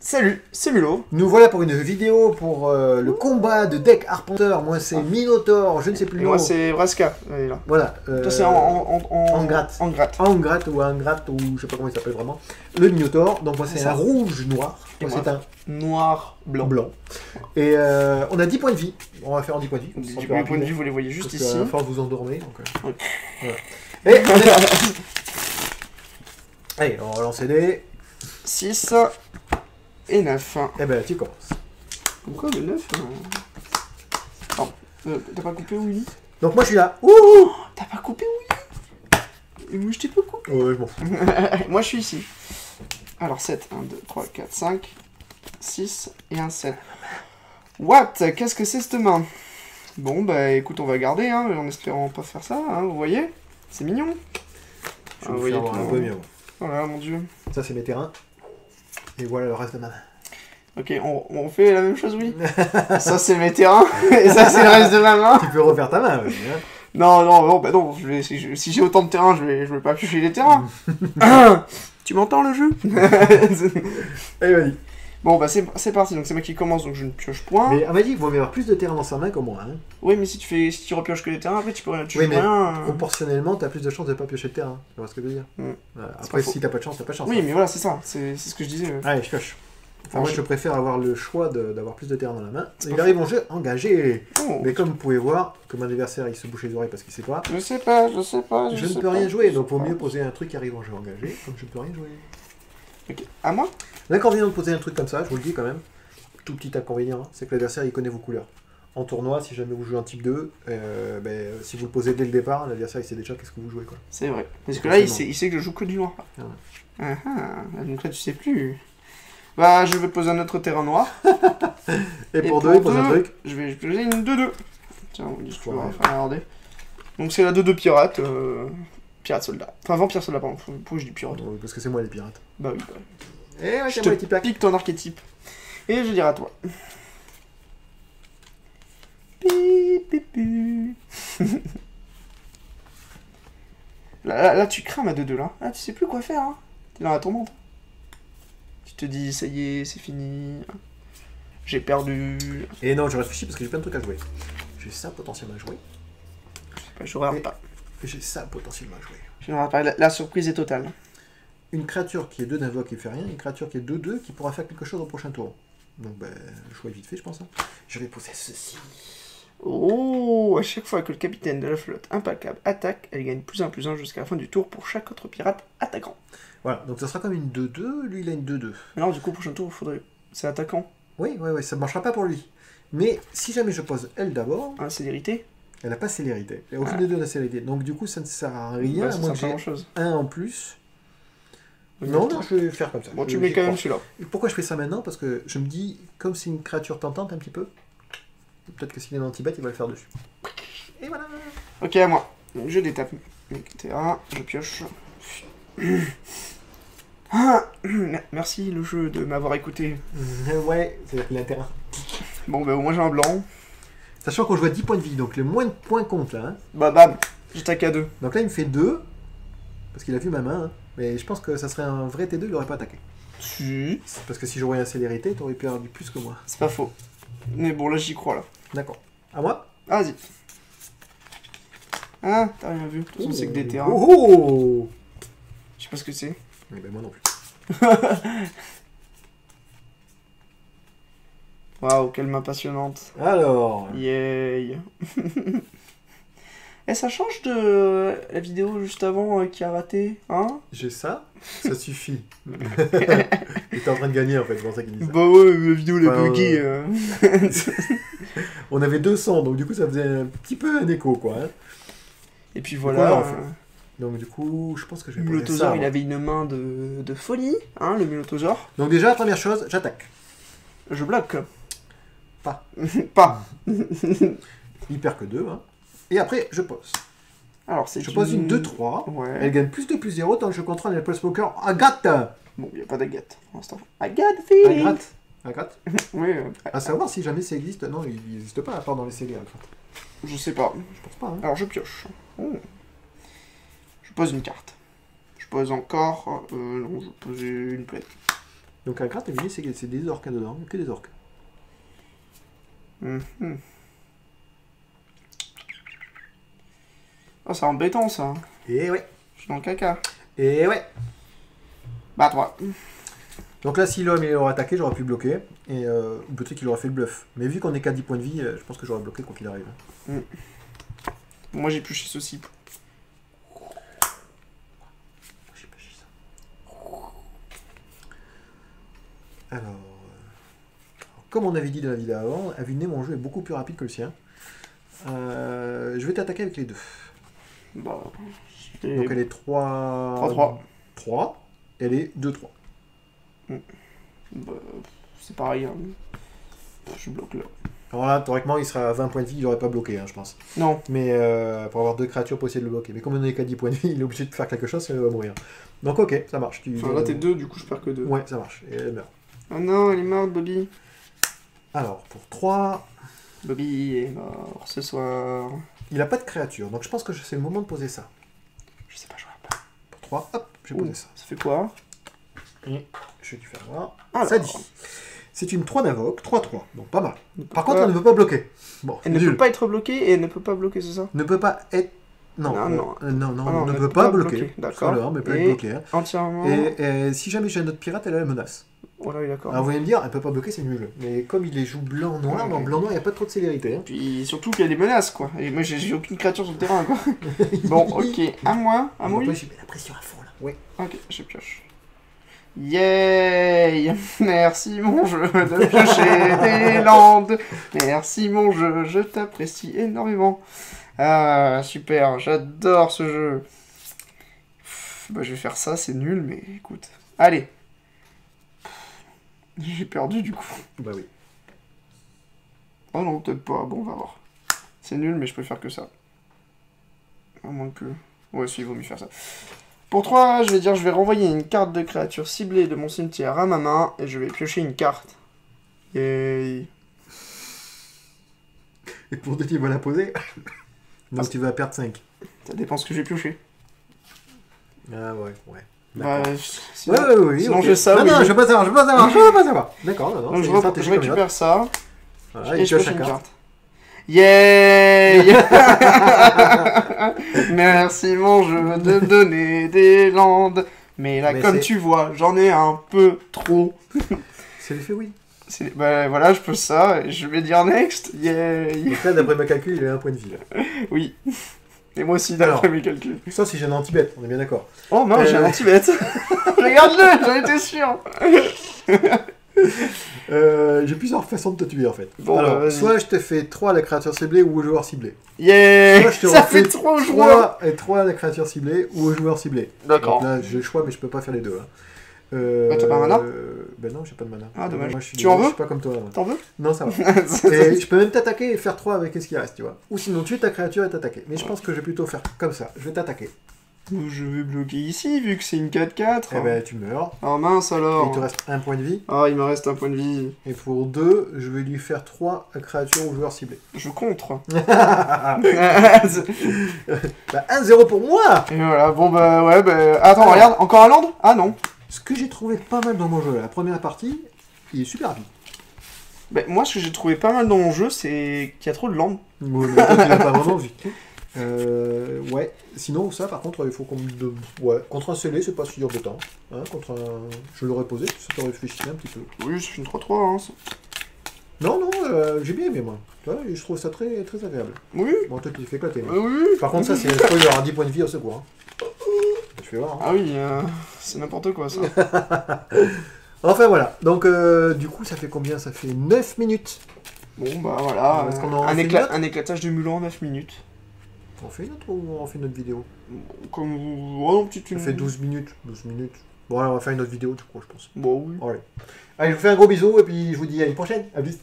Salut, c'est Mulot. Nous voilà pour une vidéo pour le combat de deck Arpenteur. Moi c'est Minotaur, je ne sais plus le nom. Moi c'est Vraska. Là. Voilà. Toi c'est en gratte. En gratte. En gratte ou je sais pas comment il s'appelle vraiment. Le Minotaur. Donc moi c'est un rouge noir. Et moi c'est un noir blanc. Et on a 10 points de vie. On va faire 10 points de vie. 10 points de vie, vous les voyez juste parce ici. À force vous endormez. Donc, ouais. Voilà. Et on est là. Allez, on va lancer des 6 et 9. Eh ben tu commences. Pourquoi le 9 Pardon. T'as pas coupé Willy? Donc moi je suis là. Ouh, t'as pas coupé Willy? Et moi je t'ai pas coupé. Ouais, je m'en fous. Moi je suis ici. Alors 7, 1, 2, 3, 4, 5, 6 et un 7. What? Qu'est-ce que c'est cette main? Bon bah écoute, on va garder, hein, en espérant pas faire ça, hein, vous voyez? C'est mignon. Je vais vous faire un peu mieux. Voilà, mon dieu. Ça c'est mes terrains. Et voilà le reste de ma main. Ok, on fait la même chose, oui. Ça c'est mes terrains, et ça c'est le reste de ma main. Tu peux refaire ta main, oui. Non, bah non, si j'ai autant de terrains, je vais pas piocher les terrains. Tu m'entends le jeu? Allez, vas-y. Bon bah c'est parti, donc c'est moi qui commence, donc je ne pioche point. Mais on m'a dit qu'il vaut mieux avoir plus de terrain dans sa main que moi. Hein. Oui, mais si tu repioches que les terrains, après tu peux rien. Oui, mais proportionnellement, t'as plus de chances de pas piocher le terrain. Tu vois ce que je veux dire? Voilà. Après, si t'as pas de chance, t'as pas de chance. Oui, mais voilà, c'est ça, c'est ce que je disais. Allez, je pioche. Enfin, moi, je préfère avoir le choix d'avoir plus de terrain dans la main. Il arrive en jeu engagé. Oh. Mais comme vous pouvez voir, que mon adversaire il se bouche les oreilles parce qu'il sait pas. Je sais pas. Je ne peux rien jouer, donc vaut mieux poser un truc qui arrive en jeu engagé, comme je ne peux rien jouer. Ok, à moi? L'inconvénient de poser un truc comme ça, je vous le dis quand même, tout petit inconvénient, hein, c'est que l'adversaire il connaît vos couleurs. En tournoi, si jamais vous jouez un type 2, si vous le posez dès le départ, l'adversaire il sait déjà qu'est-ce que vous jouez. C'est vrai. Parce que là, il sait que je joue que du noir. Donc là, tu sais plus. Bah, je vais poser un autre terrain noir. Et pour 2, il pose un truc. Je vais poser une 2-2. Tiens, on dit regarder. Donc c'est la 2-2 pirate. Pirate soldat. Enfin, vampire soldat, pardon. Pourquoi je dis pirate? Parce que c'est moi les pirates. Bah oui. Et ouais, je te pique ton archétype. Et je dirai à toi. Là, tu crames à 2-2 là. Là, tu sais plus quoi faire. Hein. T'es dans la tourmente. Tu te dis, ça y est, c'est fini. J'ai perdu. Et non, je réfléchis parce que j'ai plein de trucs à jouer. J'ai ça potentiellement à jouer. Je regarde pas. J'ai ça potentiellement à jouer. Je ne regarde pas. La surprise est totale. Une créature qui est 2 d'invoque qui fait rien, une créature qui est 2-2 qui pourra faire quelque chose au prochain tour. Donc le choix est vite fait, je pense. Hein. Je vais poser ceci. Oh, à chaque fois que le capitaine de la flotte implacable attaque, elle gagne +1/+1 jusqu'à la fin du tour pour chaque autre pirate attaquant. Voilà, donc ça sera comme une 2-2, lui il a une 2-2. Alors du coup, prochain tour, il faudrait... C'est attaquant. Oui, ça ne marchera pas pour lui. Mais si jamais je pose elle d'abord... Ah, célérité. Elle n'a pas célérité. Aucune des deux n'a célérité. Donc du coup, ça ne sert à rien, à moins que j'ai un en plus. Non, je vais faire comme ça. Bon, tu mets quand même celui-là. Pourquoi je fais ça maintenant? Parce que je me dis, comme c'est une créature tentante un petit peu, peut-être que s'il est en anti-bat, il va le faire dessus. Et voilà. Ok, à moi. Je détape. etc. Je pioche. Merci le jeu de m'avoir écouté. Ouais, c'est-à-dire qu'il a un terrain. Bon, bah au moins j'ai un blanc. Sachant qu'on joue à 10 points de vie, donc le moins de points compte là. Hein. Bah bam, j'attaque à 2. Donc là il me fait 2, parce qu'il a vu ma main. Hein. Mais je pense que ça serait un vrai T2, il aurait pas attaqué. Si. Parce que si j'aurais un célérité, t'aurais perdu plus que moi. C'est pas faux. Mais bon, là j'y crois là. D'accord. À moi? Vas-y. Ah, t'as rien vu. De toute façon, c'est que des terrains. Oh, je sais pas ce que c'est. Oui, ben moi non plus. Waouh, quelle main passionnante. Alors. Yay. Et ça change de la vidéo juste avant qui a raté, hein? J'ai ça, ça suffit. T'es en train de gagner en fait, c'est pour ça qu'il dit ça. Bah ouais, la vidéo l'a bugué. On avait 200, donc du coup ça faisait un petit peu un écho quoi. Hein. Et puis voilà. Donc du coup, je pense que je vais le Minotaure, il avait une main de folie, hein, le Minotaure. Donc déjà, première chose, j'attaque. Je bloque. Pas. Pas. Il perd que 2, hein. Et après, je pose. Alors, c'est je pose une 2-3. Ouais. Elle gagne plus de +0 tant que je contrôle les Pulse Poker. Agathe. Bon, il n'y a pas d'Agathe pour l'instant. Agathe, feeling. Agathe. Oui. À savoir si jamais ça existe. Non, il n'existe pas à part dans les CD, Agathe. Je sais pas. Je pense pas. Hein. Alors, je pioche. Oh. Je pose une carte. Je pose encore... non, je pose une plaine. Donc la carte, évidemment, c'est des orques dedans, que des orques. Mhm. Oh, c'est embêtant ça. Et ouais. Je suis dans le caca. Et ouais. Bah, toi. Donc là, si l'homme il aurait attaqué, j'aurais pu bloquer. Et peut-être qu'il aurait fait le bluff. Mais vu qu'on est qu'à 10 points de vie, je pense que j'aurais bloqué quoi qu'il arrive. Moi, j'ai pioché ceci. J'ai pioché ça. Alors, comme on avait dit dans la vidéo avant, à vue de nez, mon jeu est beaucoup plus rapide que le sien. Je vais t'attaquer avec les deux. Bah, donc elle est 3... 3-3. 3. Elle est 2-3. Bah, c'est pareil. Hein. Je bloque là. Alors là, théoriquement, il sera à 20 points de vie, il n'aurait pas bloqué, hein, je pense. Non. Mais pour avoir 2 créatures pour essayer de le bloquer. Mais comme on n'est qu'à 10 points de vie, il est obligé de faire quelque chose, sinon il va mourir. Donc ok, ça marche. Enfin, là, t'es 2, du coup, je perds que 2. Ouais, ça marche. Et elle meurt. Ah non, elle est morte, Bobby. Alors, pour 3... Bobby est mort ce soir. Il n'a pas de créature, donc je pense que c'est le moment de poser ça. Je sais pas, je vois pas. Pour 3, hop, j'ai posé ça. Ça fait quoi? Et je vais lui faire voir. Alors. Ça dit. C'est une 3 d'invoque, 3-3, donc pas mal. Par pas- contre, elle ne peut pas bloquer. Bon, Elle ne nul. peut pas être bloquée et elle ne peut pas bloquer, c'est ça? Ne peut pas être... Non, Non. non, Ah non, ne peut pas bloquer. D'accord. Sur mais peut être Et bloquée. Hein. entièrement. Et si jamais j'ai un autre pirate, elle a la menace. Voilà, oui, d'accord. Alors vous allez me dire, elle peut pas bloquer, c'est nul. Mais comme il les joue blanc-noir, Ouais. dans blanc-noir, il n'y a pas trop de célérité. Hein. Puis surtout qu'il y a des menaces, quoi. Et moi, j'ai aucune créature sur le terrain, quoi. Bon, ok. À moi. À moi. Après, je mets la pression à fond là. Ouais. Ok, je pioche. Yay! Merci mon jeu de piocher des landes. Merci mon jeu, je t'apprécie énormément. Ah, super, j'adore ce jeu. Bah, je vais faire ça, c'est nul, mais écoute. Allez. J'ai perdu du coup. Bah oui. Oh non, peut-être pas. Bon, on va voir. C'est nul, mais je peux faire que ça. À moins que... Ouais, si, il vaut mieux faire ça. Pour 3, je vais dire, je vais renvoyer une carte de créature ciblée de mon cimetière à ma main, et je vais piocher une carte. Yay. Et pour 2, tu vas la poser. Donc Ah. tu vas perdre 5. Ça dépend ce que j'ai pioché. Ah ouais. Bah, D'accord. sinon, Oui. sinon ok. j'ai ça, Non, oui. non, je veux pas savoir, je veux pas savoir. D'accord, non, Donc c'est je, une stratégie je comme une autre. récupère ça, Voilà, et il je pioche pioche la une carte. carte. Yay. Merci mon jeu de me donner des landes. Mais là, Mais comme c'est- tu vois, j'en ai un peu trop. C'est l'effet oui. Bah voilà, je pose ça, et je vais dire next. Yay. Donc là, d'après mes calculs, il a un point de vie. Là. Oui. Et moi aussi, d'après Alors. mes calculs. Ça, si j'ai un anti-bête, on est bien d'accord. Oh mince, j'ai un anti-bête. Regarde-le, j'en étais sûr. J'ai plusieurs façons de te tuer en fait. Bon, Alors, vas-y. soit je te fais 3 à la créature ciblée ou au joueur ciblé. Yeah. Soit je te Ça refais fait trop joueur. 3 à la créature ciblée ou au joueur ciblé. D'accord. Donc là, j'ai le choix, mais je peux pas faire les deux. Hein. T'as pas de mana Ben non, j'ai pas de mana. Ah, dommage. Moi, je suis Tu en désolé, veux Je suis pas comme toi. Moi. T'en veux? Non, ça va. Et je peux même t'attaquer et faire 3 avec ce qui reste, tu vois. Ou sinon tuer ta créature et t'attaquer. Mais je pense que je vais plutôt faire comme ça. Je vais t'attaquer. Je vais bloquer ici, vu que c'est une 4-4. Eh ben, tu meurs. Oh mince Et alors. il te reste un point de vie. Ah, il me reste un point de vie. Et pour 2, je vais lui faire 3 créatures ou joueurs ciblés. Je contre. Bah, Et 1-0 pour moi. voilà, bon bah ouais, bah... Attends, Alors. regarde, encore un land? Ah non. Ce que j'ai trouvé pas mal dans mon jeu, la première partie, il est super rapide. Bah, moi, ce que j'ai trouvé pas mal dans mon jeu, c'est qu'il y a trop de land. Ouais, mais toi, tu l'as pas vraiment vu. Ouais. Sinon, ça, par contre, il faut qu'on me... Ouais, contre un scellé, c'est pas si embêtant. Hein, contre un... Je l'aurais posé, ça t'aurait réfléchi un petit peu. Oui, c'est une 3-3, hein. Non, j'ai bien aimé, moi. Ouais, je trouve ça très, très agréable. Oui, Bon, toi, tu te fais éclater. Mais... oui. Par contre, ça, c'est un spoiler, à 10 points de vie au secours. Hein. Je fais voir. Hein. Ah oui, c'est n'importe quoi, ça. Enfin, voilà. Donc, du coup, ça fait combien? Ça fait 9 minutes. Bon, bah voilà. Est-ce qu'on en un, fait une autre un éclatage de Mulan en 9 minutes. On fait une autre ou on fait une autre vidéo? Comme... Oh non, petite Ça fait 12 minutes. 12 minutes. Bon, alors, on va faire une autre vidéo, du coup, je pense. Bon, oui. Allez. Allez, je vous fais un gros bisou et puis je vous dis à une prochaine. À plus.